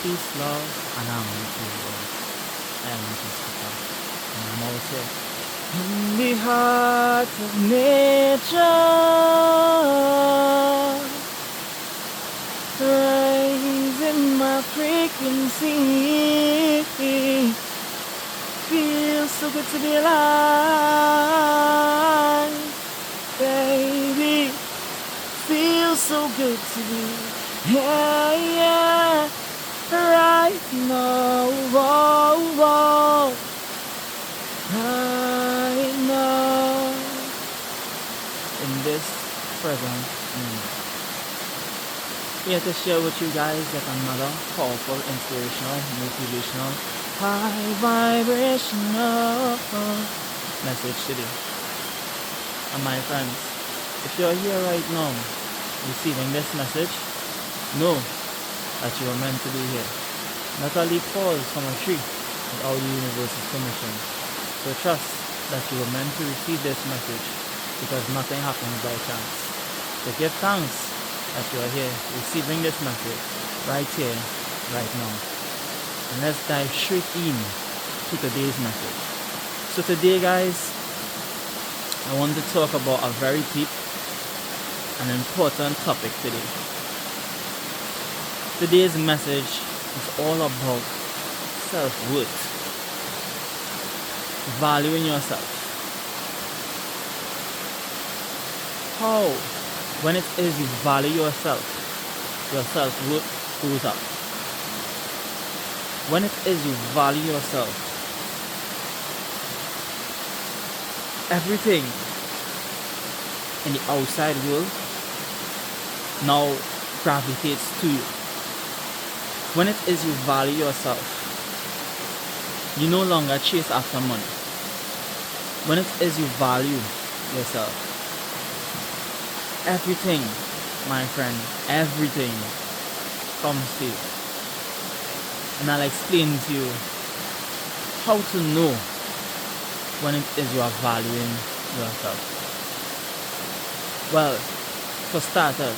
peace, love, and harmony to you all. I am Mrs. Cooper, and I'm out here. In the heart of nature, raising my frequency. Feels so good to be alive, baby. Feels so good to be, yeah, right now, right now, in this present moment. Here to share with you guys yet another powerful, inspirational, motivational, high vibrational message today. And my friends, if you're here right now receiving this message, know that you are meant to be here. Not only falls from a tree without the universe's permission. So trust that you are meant to receive this message because nothing happens by chance. So give thanks that you are here receiving this message right here, right now. And let's dive straight in to today's message. So today, guys, I want to talk about a very deep and important topic today. Today's message is all about self-worth, valuing yourself. How, when it is you value yourself, your self-worth goes up. When it is you value yourself, everything in the outside world now gravitates to you. When it is you value yourself, you no longer chase after money. When it is you value yourself, everything, my friend, everything comes to you. And I'll explain to you how to know when it is you are valuing yourself. Well, for starters,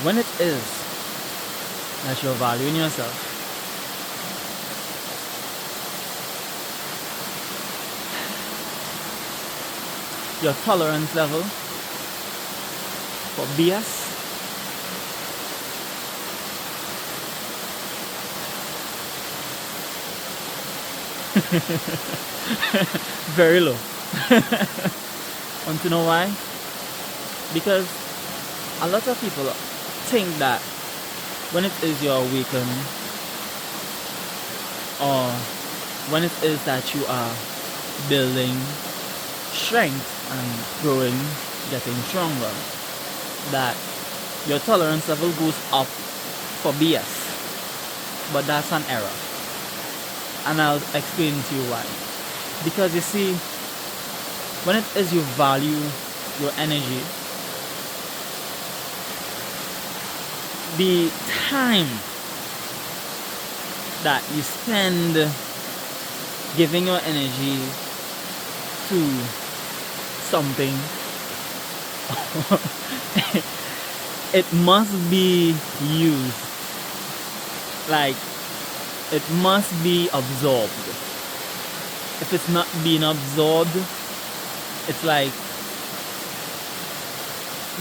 when it is that you're valuing yourself, your tolerance level for BS very low. Want to know why? Because a lot of people think that when it is you're awakened, or when it is that you are building strength and growing, getting stronger, that your tolerance level goes up for BS. But that's an error. And I'll explain to you why. Because you see, when it is you value your energy, the time that you spend giving your energy to something, it must be used. Like, it must be absorbed. If it's not being absorbed, it's like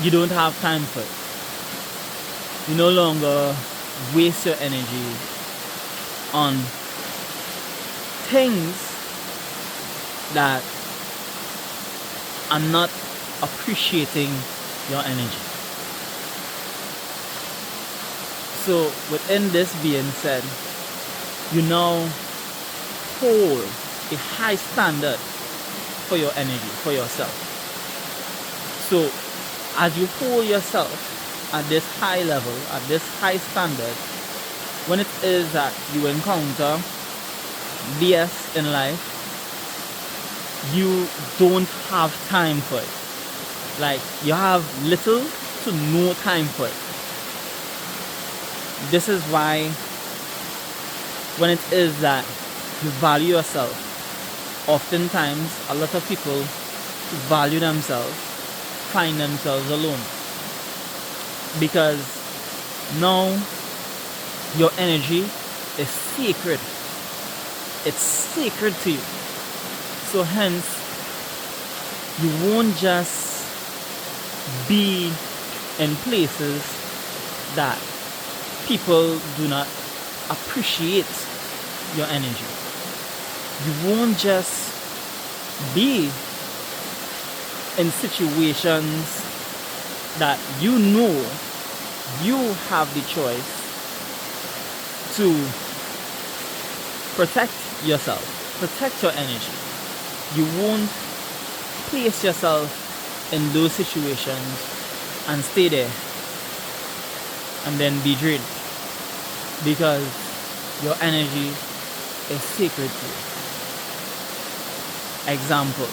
you don't have time for it. You no longer waste your energy on things that are not appreciating your energy. So within this being said, you now hold a high standard for your energy, for yourself. So as you hold yourself at this high level, at this high standard, when it is that you encounter BS in life, you don't have time for it. Like, you have little to no time for it. This is why when it is that you value yourself, oftentimes a lot of people who value themselves find themselves alone. Because now Your energy is sacred. It's sacred to you. So hence, you won't just be in places that people do not appreciate your energy. You won't just be in situations that you know you have the choice to protect yourself, protect your energy. You won't place yourself in those situations and stay there and then be drained, because your energy is sacred to you. Example,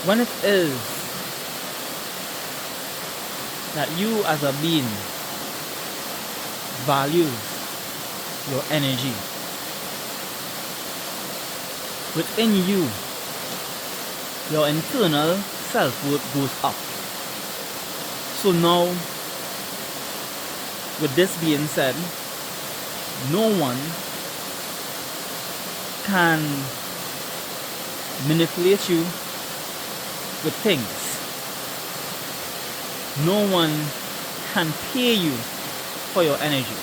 when it is that you as a being values your energy, within you, your internal self-worth goes up. So now, with this being said, no one can manipulate you with things. No one can pay you for your energy.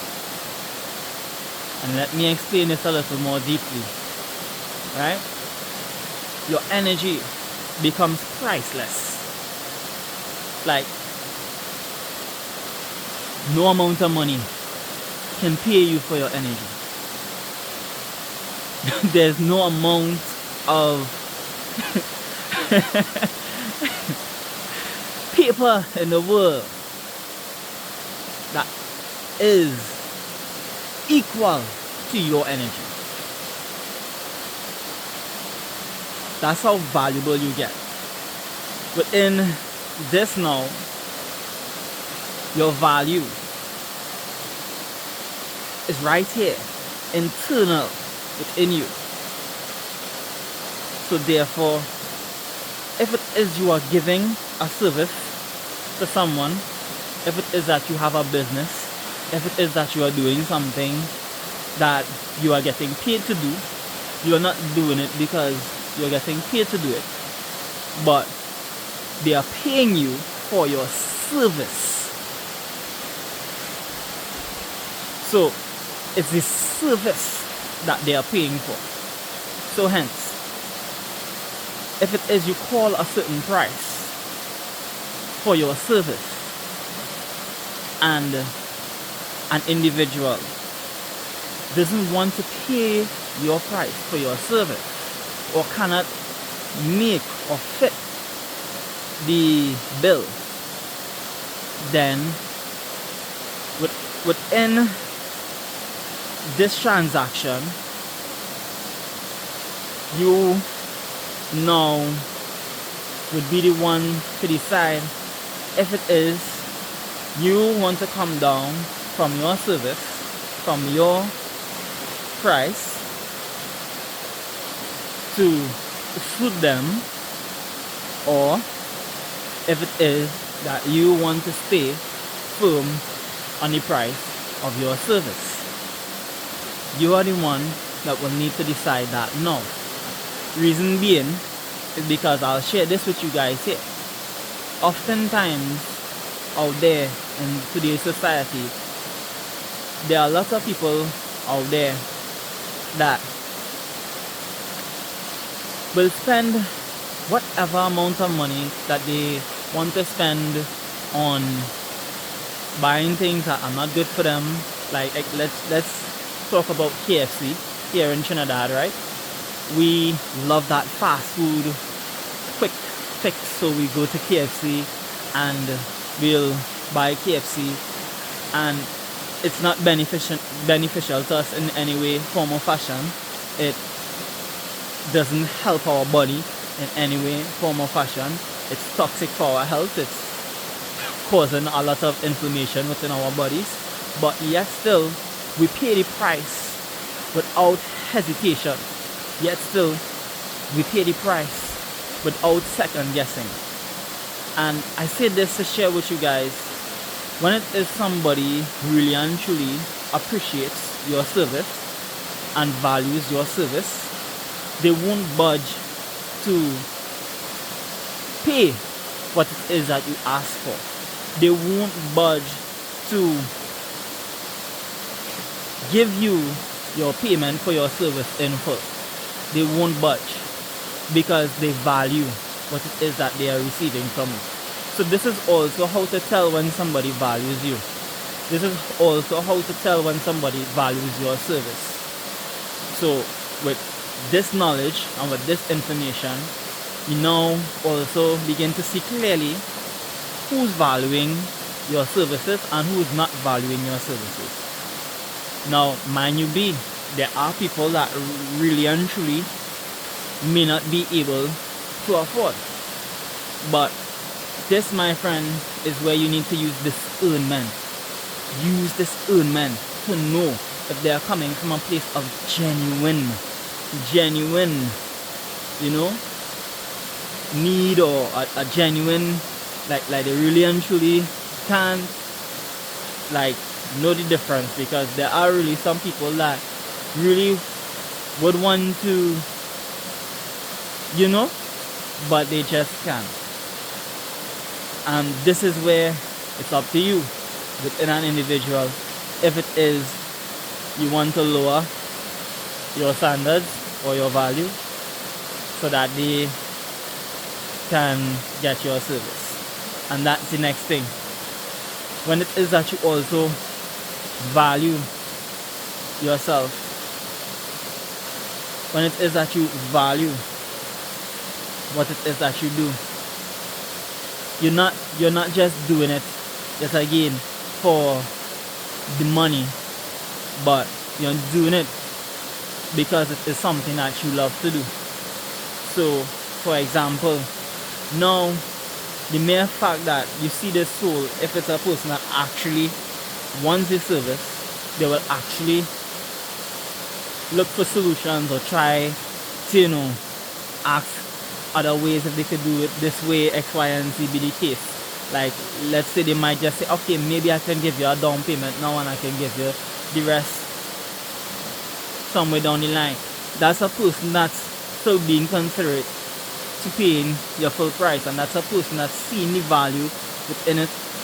And let me explain this a little more deeply. Right? Your energy becomes priceless. Like, no amount of money can pay you for your energy. There's no amount of paper in the world that is equal to your energy. That's how valuable you get. Within this now, your value is right here, internal within you. So therefore, if it is you are giving a service to someone, if it is that you have a business, if it is that you are doing something that you are getting paid to do, you are not doing it because you are getting paid to do it, but they are paying you for your service. So it's the service that they are paying for. So hence, if it is you call a certain price for your service, and an individual doesn't want to pay your price for your service, or cannot make or fit the bill, then within this transaction, you now would be the one to decide if it is you want to come down from your service, from your price, to suit them, or if it is that you want to stay firm on the price of your service. You are the one that will need to decide that now. Reason being is because I'll share this with you guys here. Oftentimes out there in today's society, there are lots of people out there that will spend whatever amount of money that they want to spend on buying things that are not good for them. Like let's talk about KFC here in Trinidad, right? We love that fast food, quick fix, so we go to KFC and we'll buy KFC, and it's not beneficial to us in any way, form or fashion. It doesn't help our body in any way, form or fashion. It's toxic for our health. It's causing a lot of inflammation within our bodies, but yet still we pay the price without hesitation. Yet still we pay the price without second guessing. And I say this to share with you guys When it is somebody really and truly appreciates your service and values your service, they won't budge to pay what it is that you ask for. They won't budge to give you your payment for your service in full. They won't budge because they value what it is that they are receiving from you. So this is also how to tell when somebody values you. This is also how to tell when somebody values your service. So with this knowledge and with this information, you now also begin to see clearly who's valuing your services and who's not valuing your services. Now, mind you be, there are people that really and truly may not be able to afford. But this, my friend, is where you need to use discernment. Use discernment to know if they are coming from a place of genuine, need, or a genuine, like they really and truly can't know the difference, because there are really some people that really would want to, but they just can't. And this is where it's up to you within an individual. If it is you want to lower your standards or your value so that they can get your service. And that's the next thing. When it is that you also value yourself, when it is that you value what it is that you do, you're not just doing it just again for the money, but you're doing it because it is something that you love to do. So for example, now the mere fact that you see this soul, if it's a person that actually wants the service, they will actually look for solutions or try to ask other ways if they could do it this way, X, Y, and Z be the case. Like, let's say they might just say, okay, maybe I can give you a down payment now and I can give you the rest somewhere down the line. That's a person that's still being considerate to paying your full price, and that's a person that's seeing the value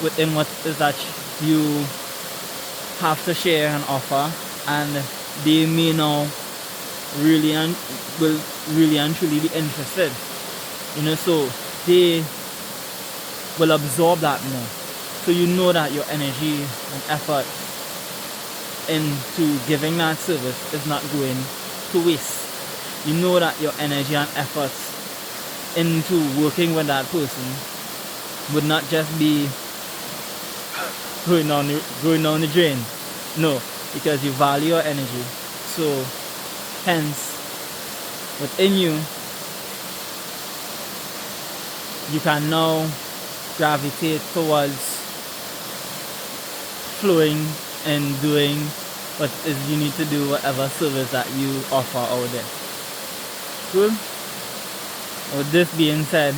within what is that you have to share and offer, and they may now will really and truly be interested. So they will absorb that more. So you know that your energy and effort into giving that service is not going to waste. You know that your energy and efforts into working with that person would not just be going down the drain. No, because you value your energy. So hence, within you can now gravitate towards flowing and doing what is you need to do, whatever service that you offer out there. Cool? With this being said,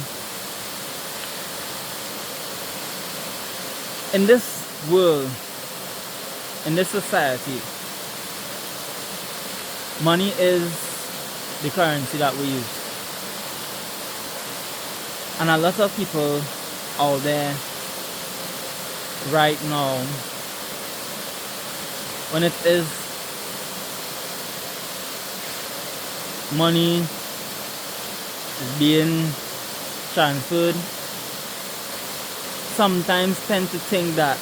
in this world, in this society, money is the currency that we use. And a lot of people out there right now, when it is money is being transferred, sometimes tend to think that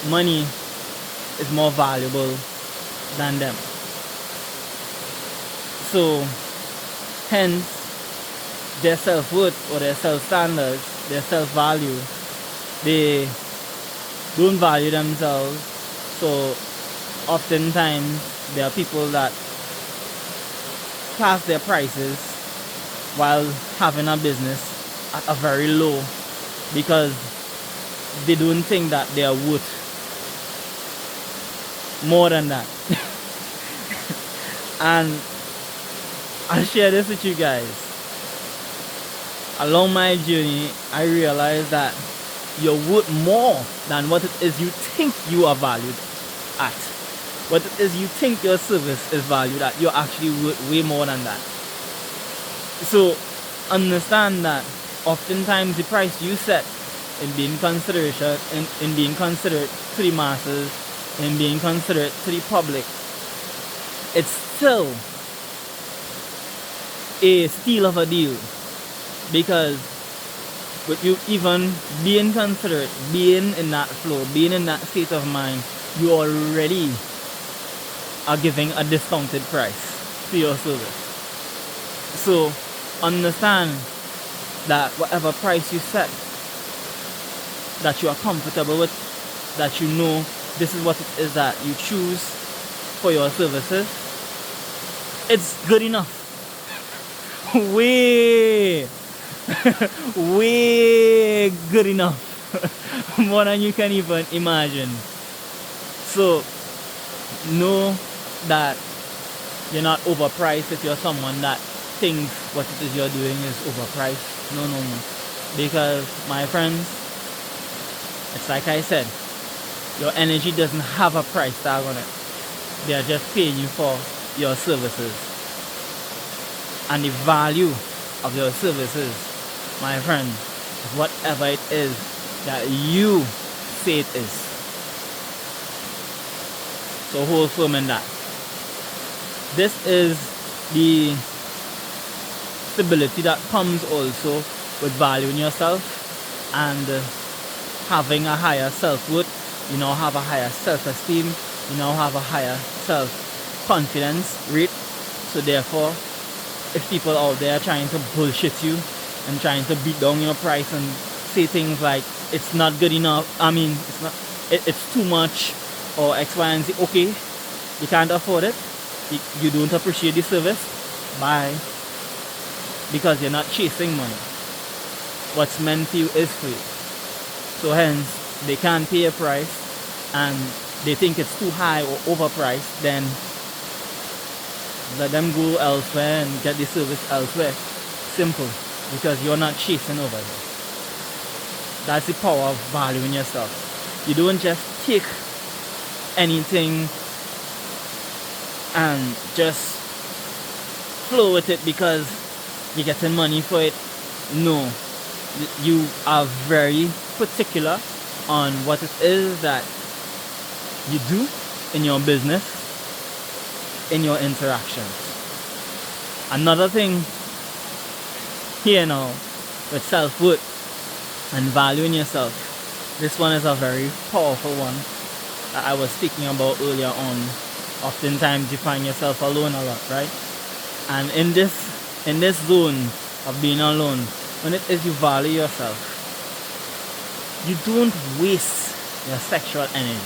money is more valuable than them. So hence their self-worth or their self-standards, their self-value, they don't value themselves. So oftentimes there are people that class their prices while having a business at a very low, because they don't think that they are worth more than that. And I'll share this with you guys. along my journey, I realized that you're worth more than what it is you think you are valued at. What it is you think your service is valued at, you're actually worth way more than that. So understand that oftentimes the price you set in being consideration, in being considerate to the masses, in being considerate to the public, it's still a steal of a deal. Because with you even being considerate, being in that flow, being in that state of mind, you already are giving a discounted price to your service. So understand that whatever price you set, that you are comfortable with, that you know this is what it is that you choose for your services, it's good enough. Way way good enough. More than you can even imagine. So know that you're not overpriced if you're someone that thinks what it is you're doing is overpriced. No. Because my friends, it's like I said, your energy doesn't have a price tag on it. They are just paying you for your services. And the value of your services, my friend, is whatever it is that you say it is. So hold firm in that. This is the stability that comes also with valuing yourself and having a higher self-worth. You now have a higher self-esteem. You now have a higher self-confidence rate. So therefore, if people out there are trying to bullshit you and trying to beat down your price and say things like it's not good enough, it's too much, or X, Y, and Z, okay, you can't afford it, you don't appreciate the service, bye. Because you're not chasing money. What's meant for you is for you. So hence, they can't pay a price and they think it's too high or overpriced, then let them go elsewhere and get the service elsewhere. Simple. Because you're not chasing over there. That's the power of valuing yourself. You don't just take anything and just flow with it because you're getting money for it. No. You are very particular on what it is that you do in your business, in your interactions. Another thing here now with self-worth and valuing yourself. This one is a very powerful one that I was speaking about earlier on. Oftentimes you find yourself alone a lot, right? And in this zone of being alone, when it is you value yourself, you don't waste your sexual energy,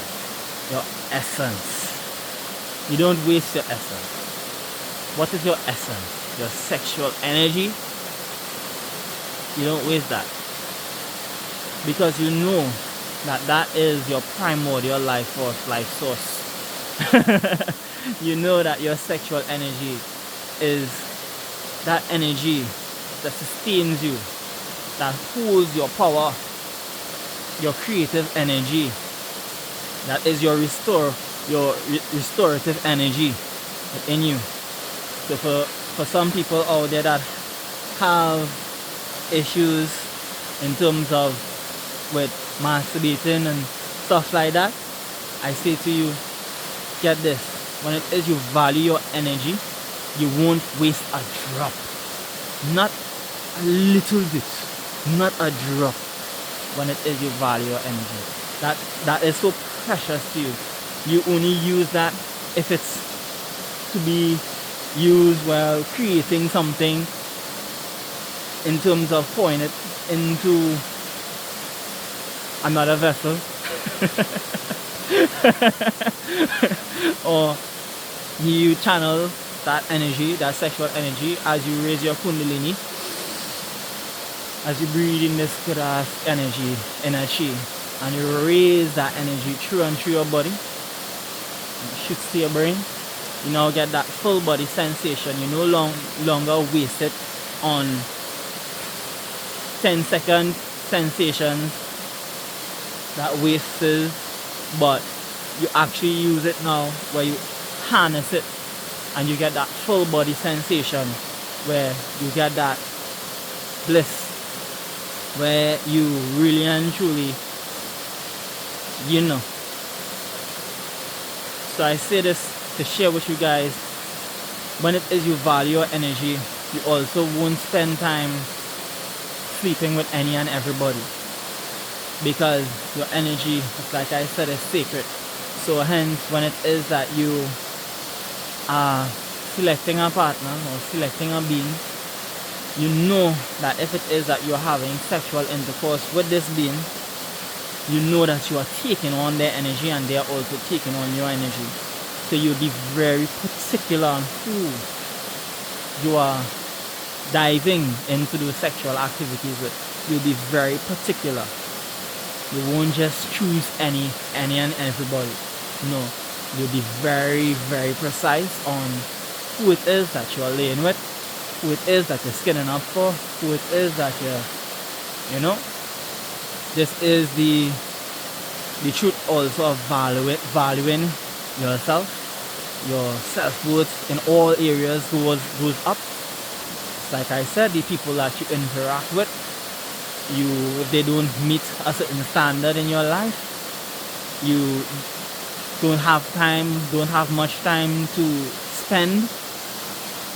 your essence. You don't waste your essence. What is your essence? Your sexual energy? You don't waste that. Because you know that that is your primordial life force, life source. You know that your sexual energy is that energy that sustains you, that holds your power, your creative energy, that is your restorative energy in you. So for some people out there that have issues in terms of with masturbating and stuff like that, I say to you, get this, when it is you value your energy, you won't waste a drop. Not a little bit, not a drop. When it is you value your energy, that is so precious to you. You only use that if it's to be used while creating something, in terms of pouring it into another vessel. Or you channel that energy, that sexual energy, as you raise your kundalini, as you breathe in this good ass energy, and you raise that energy through and through your body, it shoots to your brain. You now get that full body sensation. You no longer waste it on 10-second sensations that wastes, but you actually use it now where you harness it and you get that full body sensation where you get that bliss, where you really and truly, you know. So I say this to share with you guys, when it is you value your energy, you also won't spend time sleeping with any and everybody, because your energy, like I said, is sacred. So hence, when it is that you are selecting a partner or selecting a being, you know that if it is that you're having sexual intercourse with this being, you know that you are taking on their energy and they are also taking on your energy. So you'll be very particular on who you are diving into those sexual activities with. You'll be very particular. You won't just choose any and everybody. No, you'll be very, very precise on who it is that you're laying with, who it is that you're skinning up for, who it is that you're, you know. This is the truth also of valuing yourself. Your self-worth in all areas goes up. Like I said, the people that you interact with, if they don't meet a certain standard in your life, you don't have much time to spend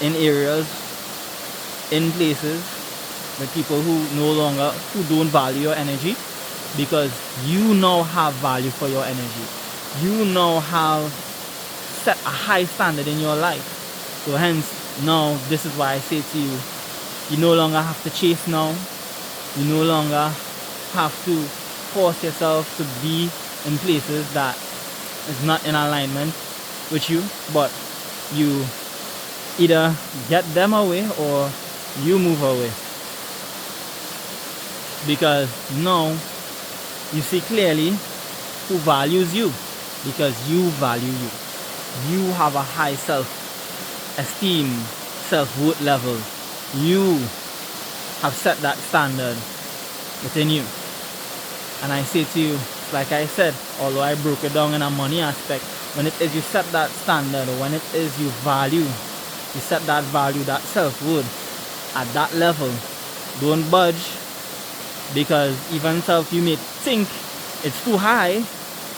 in areas, in places with people who don't value your energy, because you now have value for your energy. You now have set a high standard in your life. So hence, now this is why I say to you, you no longer have to chase now. You no longer have to force yourself to be in places that is not in alignment with you, but you either get them away or you move away. Because now you see clearly who values you, because you value you. You have a high self-esteem, self-worth level. You have set that standard within you. And I say to you, like I said, although I broke it down in a money aspect, when it is you set that standard, or when it is you set that value, that self-worth at that level, don't budge, because even self you may think it's too high,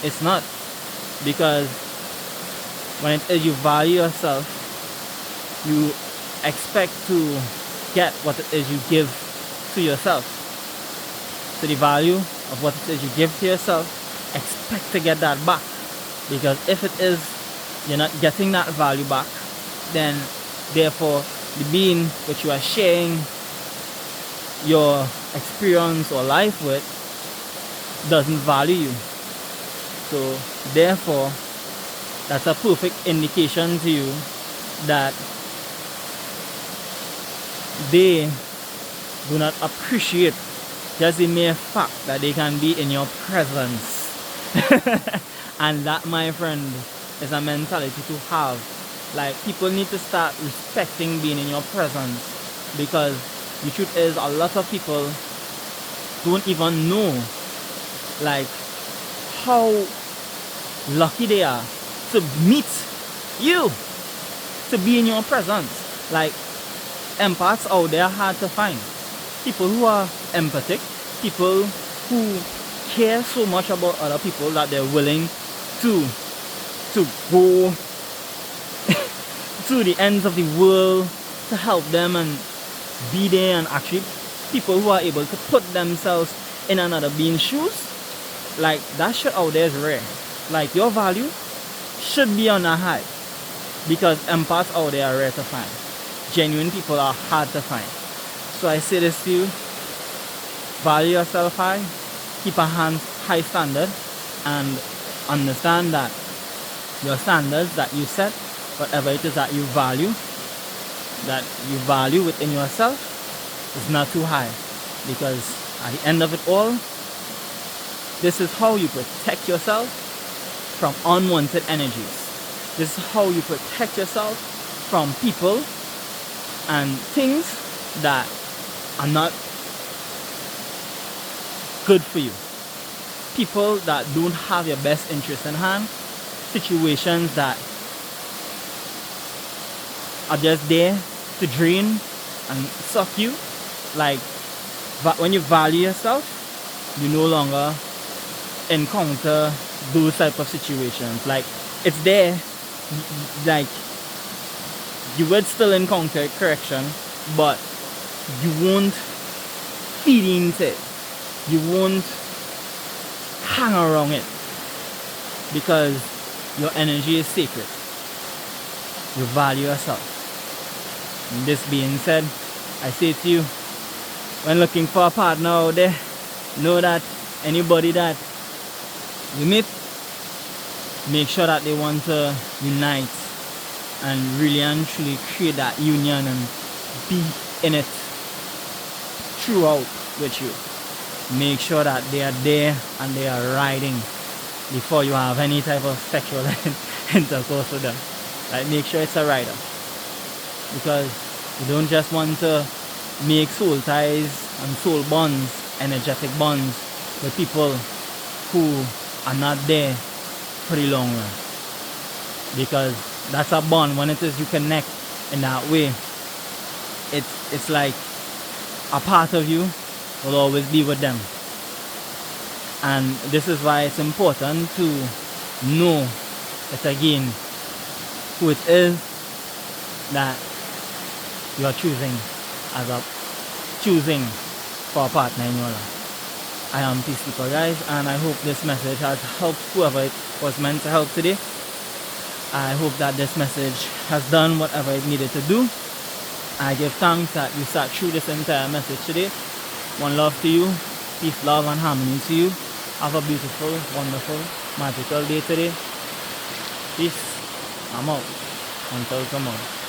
it's not. Because when it is you value yourself, you expect to get what it is you give to yourself. So the value of what it is you give to yourself, expect to get that back. Because if it is you're not getting that value back, then therefore the being which you are sharing your experience or life with doesn't value you. So therefore, that's a perfect indication to you that they do not appreciate just the mere fact that they can be in your presence. And that, my friend, is a mentality to have. Like, people need to start respecting being in your presence, because the truth is, a lot of people don't even know like how lucky they are to meet you, to be in your presence. Like, empaths out there are hard to find. People who are empathic, people who care so much about other people that they're willing to go to the ends of the world to help them and be there, and actually people who are able to put themselves in another being's shoes. Like, that shit out there is rare. Like, your value should be on a high, because empaths out there are rare to find. Genuine people are hard to find. So I say this to you: value yourself high, keep a high standard, and understand that your standards that you set, whatever it is that you value within yourself, is not too high. Because at the end of it all, this is how you protect yourself from unwanted energies. This is how you protect yourself from people and things that are not good for you. People that don't have your best interest in hand, situations that are just there to drain and suck you. Like when you value yourself, you no longer encounter those type of situations. Like it's there, like you would still encounter correction, but you won't feed into it. You won't hang around it because your energy is sacred. You value yourself. And this being said, I say to you, when looking for a partner out there, know that anybody that you meet, make sure that they want to unite and really and truly create that union and be in it throughout with you. Make sure that they are there and they are riding before you have any type of sexual intercourse with them. Like, make sure it's a rider, because you don't just want to make soul ties and soul bonds, energetic bonds with people who are not there for the long run, because that's a bond. When it is you connect in that way, it's like a part of you will always be with them. And this is why it's important to know it again, who it is that you are choosing for a partner in your life. I am Peacekeeper, guys, and I hope this message has helped whoever it was meant to help today. I hope that this message has done whatever it needed to do. I give thanks that you sat through this entire message today. One love to you. Peace, love, and harmony to you. Have a beautiful, wonderful, magical day today. Peace. I'm out. Until tomorrow.